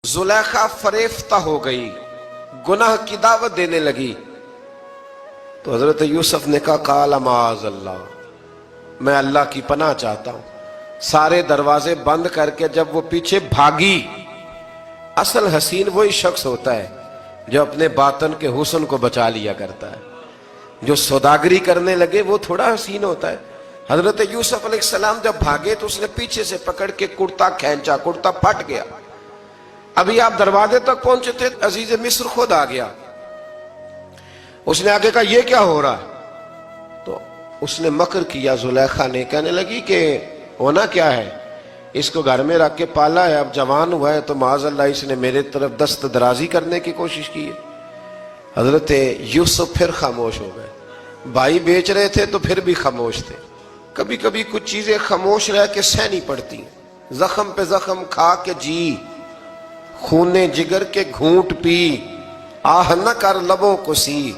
زلیخا فریفتہ ہو گئی، گناہ کی دعوت دینے لگی، تو حضرت یوسف نے کہا قال معاذ اللہ، میں اللہ کی پناہ چاہتا ہوں۔ سارے دروازے بند کر کے جب وہ پیچھے بھاگی، اصل حسین وہی شخص ہوتا ہے جو اپنے باطن کے حسن کو بچا لیا کرتا ہے۔ جو سوداگری کرنے لگے وہ تھوڑا حسین ہوتا ہے۔ حضرت یوسف علیہ السلام جب بھاگے تو اس نے پیچھے سے پکڑ کے کرتا کھینچا، کرتا پھٹ گیا۔ ابھی آپ دروازے تک پہنچے تھے، عزیز مصر خود آ گیا۔ اس نے آگے کہا یہ کیا ہو رہا ہے؟ تو اس نے مکر کیا، زلیخا نے، کہنے لگی کہ ہونا کیا ہے، اس کو گھر میں رکھ کے پالا ہے، اب جوان ہوا ہے تو معاذ اللہ اس نے میرے طرف دست درازی کرنے کی کوشش کی ہے۔ حضرت یوسف پھر خاموش ہو گئے۔ بھائی بیچ رہے تھے تو پھر بھی خاموش تھے۔ کبھی کبھی کچھ چیزیں خاموش رہ کے سہنی پڑتی ہیں۔ زخم پہ زخم کھا کے جی، خون جگر کے گھونٹ پی، آہ نہ کر لبوں کو سی،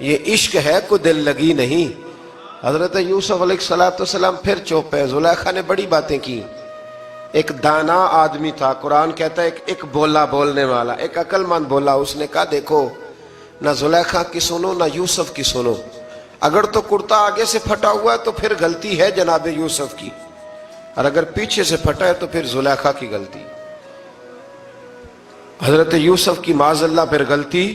یہ عشق ہے کو دل لگی نہیں۔ حضرت یوسف علیہ السلام پھر چپ ہے۔ زلیخا نے بڑی باتیں کی۔ ایک دانا آدمی تھا، قرآن کہتا ہے ایک بولا بولنے والا، ایک عقل مند بولا۔ اس نے کہا دیکھو، نہ زلیخا کی سنو نہ یوسف کی سنو، اگر تو کرتا آگے سے پھٹا ہوا ہے تو پھر غلطی ہے جناب یوسف کی، اور اگر پیچھے سے پھٹا ہے تو پھر زلیخا کی غلطی۔ حضرت یوسف کی معاذ اللہ پھر غلطی۔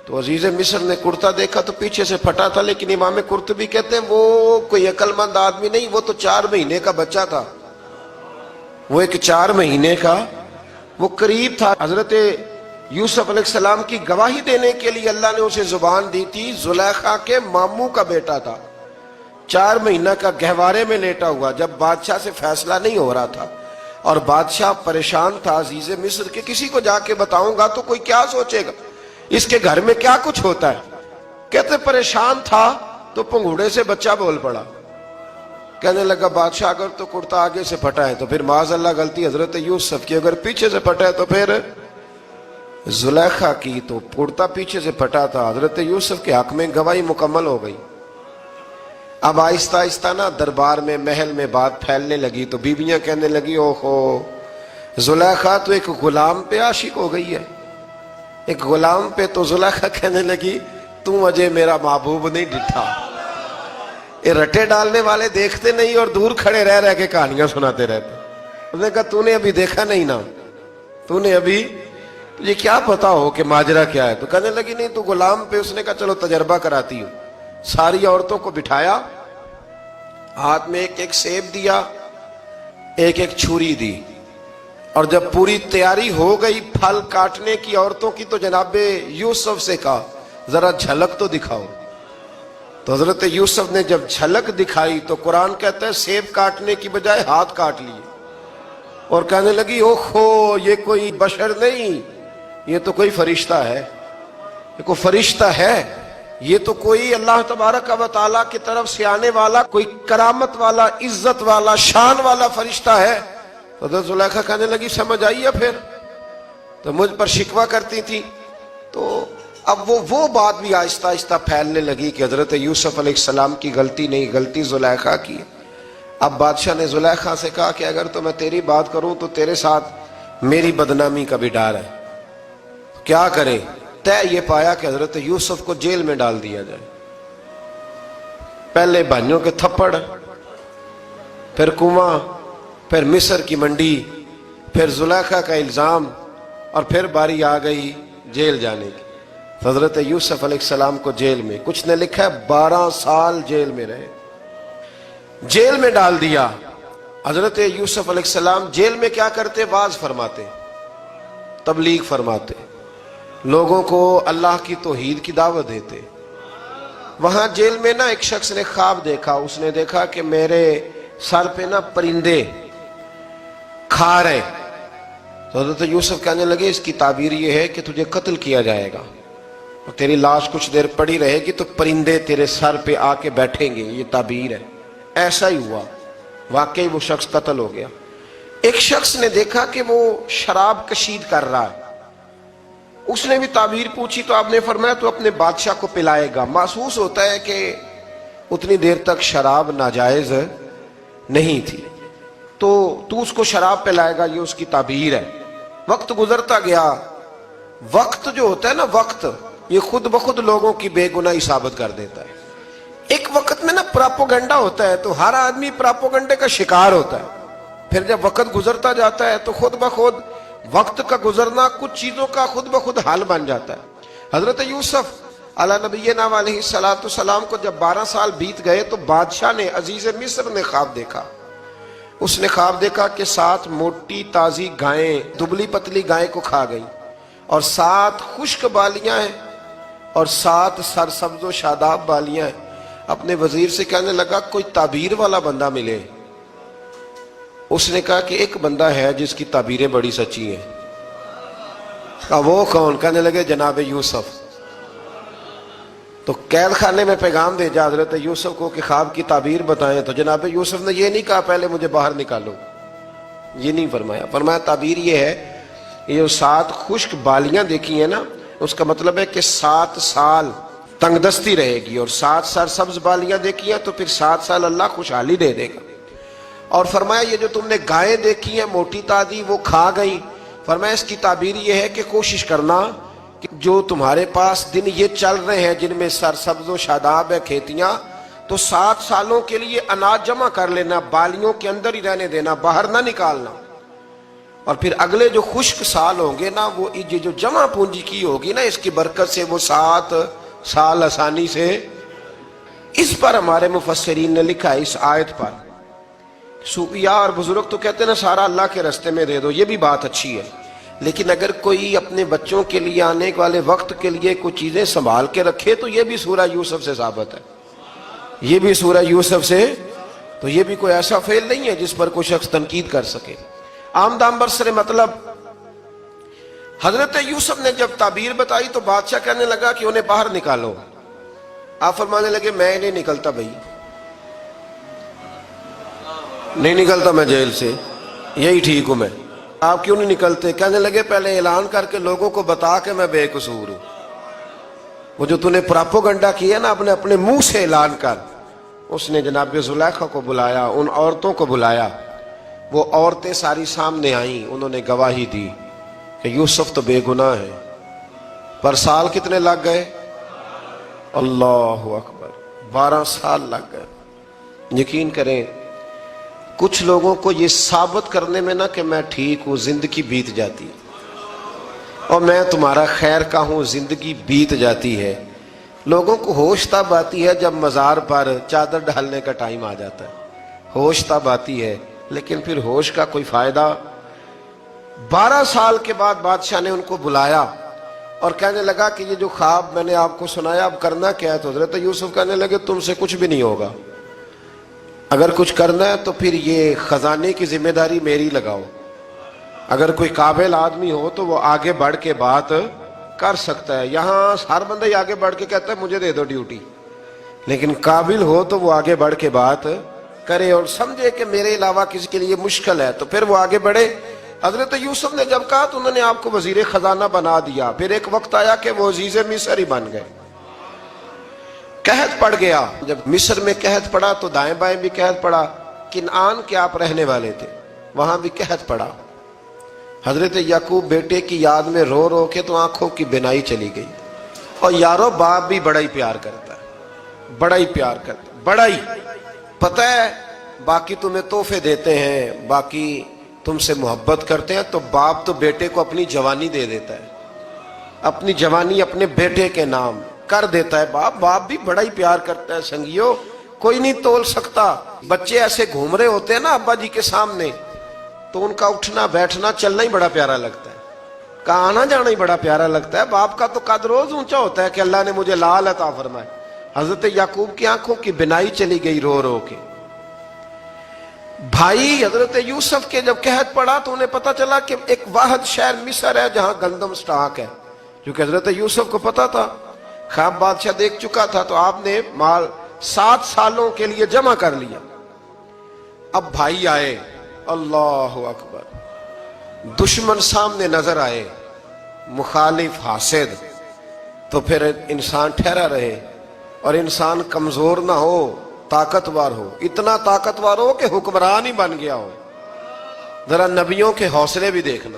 تو عزیز مصر نے کرتا دیکھا تو پیچھے سے پھٹا تھا، لیکن امام قرطبی کہتے ہیں وہ کوئی عقل مند آدمی نہیں، وہ تو 4 مہینے کا بچہ تھا، وہ ایک 4 مہینے کا، وہ قریب تھا۔ حضرت یوسف علیہ السلام کی گواہی دینے کے لیے اللہ نے اسے زبان دی تھی۔ زلیخا کے ماموں کا بیٹا تھا، 4 مہینہ کا گہوارے میں لیٹا ہوا، جب بادشاہ سے فیصلہ نہیں ہو رہا تھا اور بادشاہ پریشان تھا عزیز مصر کہ کسی کو جا کے بتاؤں گا تو کوئی کیا سوچے گا، اس کے گھر میں کیا کچھ ہوتا ہے۔ کہتے پریشان تھا تو پنگوڑے سے بچہ بول پڑا، کہنے لگا بادشاہ اگر تو کرتا آگے سے پھٹا ہے تو پھر معاذ اللہ غلطی حضرت یوسف کی، اگر پیچھے سے پھٹا ہے تو پھر زلیخا کی۔ تو کرتا پیچھے سے پھٹا تھا، حضرت یوسف کے حق میں گواہی مکمل ہو گئی۔ اب آہستہ آہستہ نا دربار میں، محل میں بات پھیلنے لگی، تو بیویاں کہنے لگی اوہو، زلیخا تو ایک غلام پہ عاشق ہو گئی ہے، ایک غلام پہ۔ تو زلیخا کہنے لگی تم اجے میرا محبوب نہیں ڈٹھا۔ یہ رٹے ڈالنے والے دیکھتے نہیں اور دور کھڑے رہ رہ کے کہانیاں سناتے رہتے۔ اس نے کہا تو نے ابھی دیکھا نہیں نا، تو نے ابھی، تجھے کیا پتا ہو کہ ماجرا کیا ہے؟ تو کہنے لگی نہیں تو غلام پہ۔ اس نے کہا چلو تجربہ کراتی ہوں۔ ساری عورتوں کو بٹھایا، ہاتھ میں ایک ایک سیب دیا، ایک ایک چھری دی، اور جب پوری تیاری ہو گئی پھل کاٹنے کی عورتوں کی، تو جناب یوسف سے کہا ذرا جھلک تو دکھاؤ۔ تو حضرت یوسف نے جب جھلک دکھائی تو قرآن کہتا ہے سیب کاٹنے کی بجائے ہاتھ کاٹ لیے، اور کہنے لگی اوہو یہ کوئی بشر نہیں، یہ تو کوئی فرشتہ ہے، یہ کوئی فرشتہ ہے، یہ تو کوئی اللہ تبارک و تعالیٰ کی طرف سے آنے والا کوئی کرامت والا، عزت والا، شان والا فرشتہ ہے۔ حضرت زلیخا کہنے لگی سمجھ آئی ہے پھر، تو مجھ پر شکوہ کرتی تھی۔ تو اب وہ بات بھی آہستہ آہستہ پھیلنے لگی کہ حضرت یوسف علیہ السلام کی غلطی نہیں، غلطی زلیخا کی۔ اب بادشاہ نے زلیخا سے کہا کہ اگر تو میں تیری بات کروں تو تیرے ساتھ میری بدنامی کا بھی ڈر ہے، کیا کرے؟ طے یہ پایا کہ حضرت یوسف کو جیل میں ڈال دیا جائے۔ پہلے بھائیوں کے تھپڑ، پھر کنواں، پھر مصر کی منڈی، پھر زلیخا کا الزام، اور پھر باری آ گئی جیل جانے کی۔ حضرت یوسف علیہ السلام کو جیل میں، کچھ نے لکھا ہے 12 سال جیل میں رہے، جیل میں ڈال دیا۔ حضرت یوسف علیہ السلام جیل میں کیا کرتے؟ واعظ فرماتے، تبلیغ فرماتے، لوگوں کو اللہ کی توحید کی دعوت دیتے۔ وہاں جیل میں نا ایک شخص نے خواب دیکھا، اس نے دیکھا کہ میرے سر پہ نا پرندے کھا رہے۔ تو حضرت یوسف کہنے لگے اس کی تعبیر یہ ہے کہ تجھے قتل کیا جائے گا، اور تیری لاش کچھ دیر پڑی رہے گی تو پرندے تیرے سر پہ آ کے بیٹھیں گے، یہ تعبیر ہے۔ ایسا ہی ہوا، واقعی وہ شخص قتل ہو گیا۔ ایک شخص نے دیکھا کہ وہ شراب کشید کر رہا ہے، اس نے بھی تعبیر پوچھی تو آپ نے فرمایا تو اپنے بادشاہ کو پلائے گا۔ محسوس ہوتا ہے کہ اتنی دیر تک شراب ناجائز نہیں تھی، تو اس کو شراب پلائے گا، یہ اس کی تعبیر ہے۔ وقت گزرتا گیا. وقت جو ہوتا ہے نا، وقت یہ خود بخود لوگوں کی بے گناہی ثابت کر دیتا ہے. ایک وقت میں نا پراپوگنڈا ہوتا ہے تو ہر آدمی پراپوگنڈے کا شکار ہوتا ہے. پھر جب وقت گزرتا جاتا ہے تو خود بخود وقت کا گزرنا کچھ چیزوں کا خود بخود حال بن جاتا ہے. حضرت یوسف علی نبینا علیہ السلام کو جب 12 سال بیت گئے تو بادشاہ نے، عزیز مصر نے خواب دیکھا. اس نے خواب دیکھا کہ 7 موٹی تازی گائیں دبلی پتلی گائیں کو کھا گئی، اور 7 خشک بالیاں ہیں اور 7 سرسبز و شاداب بالیاں ہیں. اپنے وزیر سے کہنے لگا کوئی تعبیر والا بندہ ملے. اس نے کہا کہ ایک بندہ ہے جس کی تعبیریں بڑی سچی ہیں. کہا وہ کون؟ کہنے لگے جناب یوسف. تو قید خانے میں پیغام بھیجا حضرت یوسف کو کہ خواب کی تعبیر بتائیں. تو جناب یوسف نے یہ نہیں کہا پہلے مجھے باہر نکالو، یہ نہیں فرمایا. فرمایا تعبیر یہ ہے، یہ جو 7 خشک بالیاں دیکھی ہیں نا، اس کا مطلب ہے کہ 7 سال تنگ دستی رہے گی، اور 7 سرسبز بالیاں دیکھی ہیں تو پھر 7 سال اللہ خوشحالی دے دے گا. اور فرمایا یہ جو تم نے گائیں دیکھی ہیں موٹی تازی وہ کھا گئی، فرمایا اس کی تعبیر یہ ہے کہ کوشش کرنا کہ جو تمہارے پاس دن یہ چل رہے ہیں جن میں سرسبز و شاداب ہے کھیتیاں، تو 7 سالوں کے لیے اناج جمع کر لینا، بالیوں کے اندر ہی رہنے دینا، باہر نہ نکالنا. اور پھر اگلے جو خشک سال ہوں گے نا، وہ یہ جو جمع پونجی کی ہوگی نا، اس کی برکت سے وہ 7 سال آسانی سے. اس پر ہمارے مفسرین نے لکھا ہے، اس آیت پر صوفیاء اور بزرگ تو کہتے ہیں نا سارا اللہ کے راستے میں دے دو، یہ بھی بات اچھی ہے، لیکن اگر کوئی اپنے بچوں کے لیے آنے والے وقت کے لیے کچھ چیزیں سنبھال کے رکھے تو یہ بھی سورہ یوسف سے ثابت ہے. یہ بھی سورہ یوسف سے، تو یہ بھی کوئی ایسا فعل نہیں ہے جس پر کوئی شخص تنقید کر سکے. آمدام برسر مطلب حضرت یوسف نے جب تعبیر بتائی تو بادشاہ کہنے لگا کہ انہیں باہر نکالو. آپ فرمانے لگے میں نہیں نکلتا بھائی، نہیں نکلتا میں جیل سے، یہی ٹھیک ہوں میں. آپ کیوں نہیں نکلتے؟ کہنے لگے پہلے اعلان کر کے لوگوں کو بتا کہ میں بے قصور ہوں. وہ جو تو نے پراپوگنڈا کیا نا اپنے منہ سے اعلان کر. اس نے جناب زلیخا کو بلایا، ان عورتوں کو بلایا، وہ عورتیں ساری سامنے آئیں، انہوں نے گواہی دی کہ یوسف تو بے گناہ ہے. پر سال کتنے لگ گئے؟ اللہ اکبر، 12 سال لگ گئے. یقین کریں کچھ لوگوں کو یہ ثابت کرنے میں نا کہ میں ٹھیک ہوں زندگی بیت جاتی ہے، اور میں تمہارا خیر کا ہوں زندگی بیت جاتی ہے. لوگوں کو ہوش تب آتی ہے جب مزار پر چادر ڈالنے کا ٹائم آ جاتا ہے، ہوش تب آتی ہے، لیکن پھر ہوش کا کوئی فائدہ. 12 سال کے بعد بادشاہ نے ان کو بلایا اور کہنے لگا کہ یہ جو خواب میں نے آپ کو سنایا اب کرنا کیا ہے؟ تو حضرت یوسف کہنے لگے تم سے کچھ بھی نہیں ہوگا، اگر کچھ کرنا ہے تو پھر یہ خزانے کی ذمہ داری میری لگاؤ. اگر کوئی قابل آدمی ہو تو وہ آگے بڑھ کے بات کر سکتا ہے. یہاں ہر بندہ ہی آگے بڑھ کے کہتا ہے مجھے دے دو ڈیوٹی، لیکن قابل ہو تو وہ آگے بڑھ کے بات کرے اور سمجھے کہ میرے علاوہ کسی کے لیے مشکل ہے تو پھر وہ آگے بڑھے. حضرت یوسف نے جب کہا تو انہوں نے آپ کو وزیر خزانہ بنا دیا. پھر ایک وقت آیا کہ وہ عزیز مصر ہی بن گئے. قحط پڑ گیا، جب مصر میں قحط پڑا تو دائیں بائیں بھی قحط پڑا. کنعان کے آپ رہنے والے تھے، وہاں بھی قحط پڑا. حضرت یعقوب بیٹے کی یاد میں رو رو کے تو آنکھوں کی بینائی چلی گئی. اور یارو باپ بھی بڑا ہی پیار کرتا ہے، بڑا ہی پیار کرتا ہے، بڑا ہی. پتہ ہے باقی تمہیں تحفے دیتے ہیں، باقی تم سے محبت کرتے ہیں، تو باپ تو بیٹے کو اپنی جوانی دے دیتا ہے، اپنی جوانی اپنے بیٹے کے نام کر دیتا ہے. باپ بھی بڑا ہی پیار کرتا ہے. سنگیو کوئی نہیں تول سکتا. بچے ایسے گھوم رہے ہوتے ہیں نا ابا جی کے سامنے تو ان کا اٹھنا بیٹھنا چلنا ہی بڑا پیارا لگتا ہے، کا آنا جانا ہی بڑا پیارا لگتا ہے. باپ کا تو قد روز اونچا ہوتا ہے کہ اللہ نے مجھے لال عطا فرمائے. حضرت یعقوب کی آنکھوں کی بینائی چلی گئی رو رو کے. بھائی حضرت یوسف کے جب قحط پڑا تو انہیں پتا چلا کہ ایک واحد شہر مصر ہے جہاں گندم سٹاک ہے، کیونکہ حضرت یوسف کو پتا تھا، خواب بادشاہ دیکھ چکا تھا. تو آپ نے مال 7 سالوں کے لیے جمع کر لیا. اب بھائی آئے، اللہ اکبر، دشمن سامنے نظر آئے، مخالف حاسد، تو پھر انسان ٹھہرا رہے اور انسان کمزور نہ ہو، طاقتور ہو. اتنا طاقتور ہو کہ حکمران ہی بن گیا ہو. ذرا نبیوں کے حوصلے بھی دیکھنا.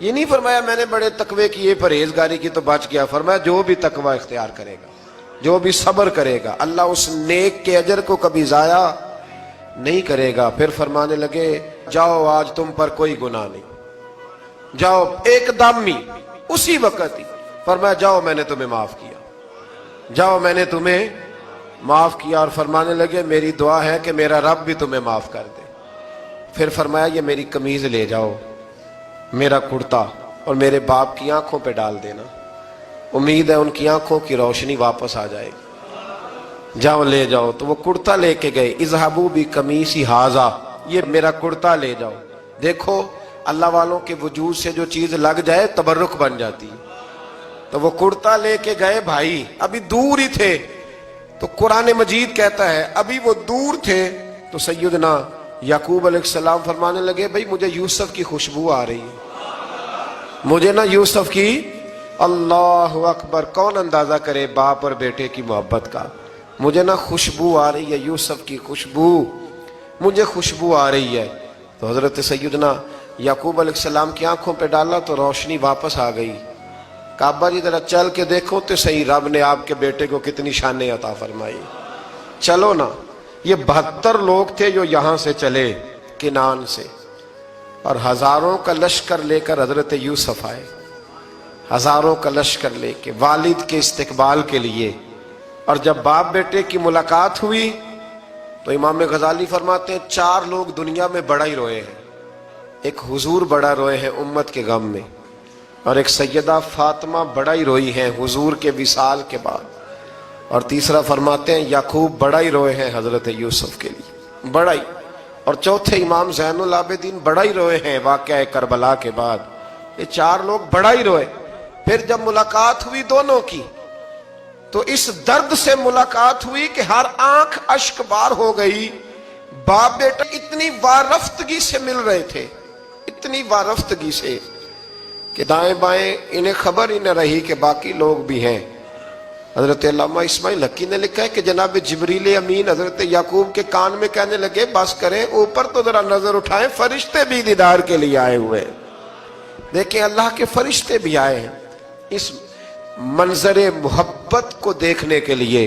یہ نہیں فرمایا میں نے بڑے تقوی کی پرہیزگاری کی تو بچ گیا، فرمایا جو بھی تقوی اختیار کرے گا، جو بھی صبر کرے گا، اللہ اس نیک کے اجر کو کبھی ضائع نہیں کرے گا۔ پھر فرمانے لگے جاؤ آج تم پر کوئی گناہ نہیں، جاؤ ایک دم ہی اسی وقت ہی فرمایا جاؤ میں نے تمہیں معاف کیا، جاؤ میں نے تمہیں معاف کیا۔ اور فرمانے لگے میری دعا ہے کہ میرا رب بھی تمہیں معاف کر دے۔ پھر فرمایا یہ میری قمیض لے جاؤ، میرا کرتا، اور میرے باپ کی آنکھوں پہ ڈال دینا، امید ہے ان کی آنکھوں کی روشنی واپس آ جائے گی، جاؤ لے جاؤ۔ تو وہ کرتا لے کے گئے، اذهبوا بقمیصی ھذا، یہ میرا کرتا لے جاؤ۔ دیکھو اللہ والوں کے وجود سے جو چیز لگ جائے تبرک بن جاتی ہے۔ تو وہ کرتا لے کے گئے بھائی، ابھی دور ہی تھے، تو قرآن مجید کہتا ہے ابھی وہ دور تھے تو سیدنا یعقوب علیہ السلام فرمانے لگے بھائی مجھے یوسف کی خوشبو آ رہی ہے، مجھے نا یوسف کی، اللہ اکبر، کون اندازہ کرے باپ اور بیٹے کی محبت کا، مجھے نا خوشبو آ رہی ہے، یوسف کی خوشبو، مجھے خوشبو آ رہی ہے۔ تو حضرت سیدنا یعقوب علیہ السلام کی آنکھوں پہ ڈالا تو روشنی واپس آ گئی۔ کعبہ جی ذرا چل کے دیکھو تو صحیح رب نے آپ کے بیٹے کو کتنی شانیں عطا فرمائی۔ چلو نا، یہ 72 لوگ تھے جو یہاں سے چلے کنان سے، اور ہزاروں کا لشکر لے کر حضرت یوسف آئے، ہزاروں کا لشکر لے کے والد کے استقبال کے لیے۔ اور جب باپ بیٹے کی ملاقات ہوئی تو امام غزالی فرماتے ہیں 4 لوگ دنیا میں بڑا ہی روئے ہیں، ایک حضور بڑا روئے ہیں امت کے غم میں، اور ایک سیدہ فاطمہ بڑا ہی روئی ہیں حضور کے وصال کے بعد، اور تیسرا فرماتے ہیں یعقوب بڑا ہی روئے ہیں حضرت یوسف کے لیے، بڑا ہی، اور چوتھے امام زین العابدین بڑا ہی روئے ہیں واقعہ کربلا کے بعد۔ یہ 4 لوگ بڑا ہی روئے۔ پھر جب ملاقات ہوئی دونوں کی تو اس درد سے ملاقات ہوئی کہ ہر آنکھ اشک بار ہو گئی۔ باپ بیٹا اتنی وارفتگی سے مل رہے تھے، اتنی وارفتگی سے کہ دائیں بائیں انہیں خبر ہی نہ رہی کہ باقی لوگ بھی ہیں۔ حضرت علامہ اسماعیل حقی نے لکھا ہے کہ جناب جبریل امین حضرت یعقوب کے کان میں کہنے لگے بس کریں، اوپر تو ذرا نظر اٹھائیں، فرشتے بھی دیدار کے لیے آئے ہوئے ہیں۔ دیکھیں اللہ کے فرشتے بھی آئے ہیں اس منظر محبت کو دیکھنے کے لیے۔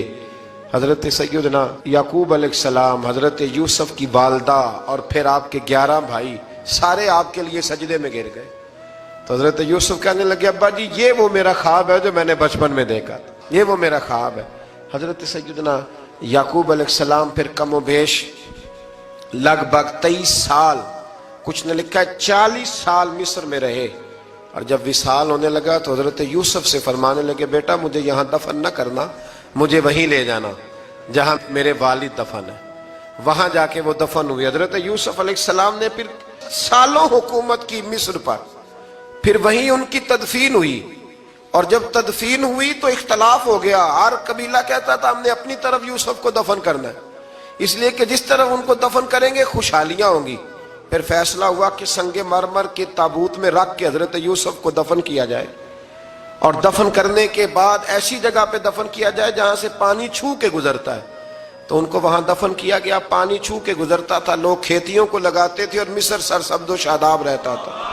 حضرت سیدنا یعقوب علیہ السلام، حضرت یوسف کی والدہ، اور پھر آپ کے 11 بھائی سارے آپ کے لیے سجدے میں گر گئے۔ تو حضرت یوسف کہنے لگے ابا جی یہ وہ میرا خواب ہے جو میں نے بچپن میں دیکھا تھا، یہ وہ میرا خواب ہے۔ حضرت سیدنا یعقوب علیہ السلام پھر کم و بیش لگ بھگ 23 سال، کچھ نے لکھا ہے 40 سال مصر میں رہے، اور جب وصال ہونے لگا تو حضرت یوسف سے فرمانے لگے بیٹا مجھے یہاں دفن نہ کرنا، مجھے وہیں لے جانا جہاں میرے والد دفن ہے۔ وہاں جا کے وہ دفن ہوئے۔ حضرت یوسف علیہ السلام نے پھر سالوں حکومت کی مصر پر، پھر وہیں ان کی تدفین ہوئی، اور جب تدفین ہوئی تو اختلاف ہو گیا، ہر قبیلہ کہتا تھا ہم نے اپنی طرف یوسف کو دفن کرنا ہے، اس لیے کہ جس طرف ان کو دفن کریں گے خوشحالیاں ہوں گی۔ پھر فیصلہ ہوا کہ سنگ مرمر کے تابوت میں رکھ کے حضرت یوسف کو دفن کیا جائے، اور دفن کرنے کے بعد ایسی جگہ پہ دفن کیا جائے جہاں سے پانی چھو کے گزرتا ہے۔ تو ان کو وہاں دفن کیا گیا، پانی چھو کے گزرتا تھا، لوگ کھیتیوں کو لگاتے تھے اور مصر سرسبز و شاداب رہتا تھا۔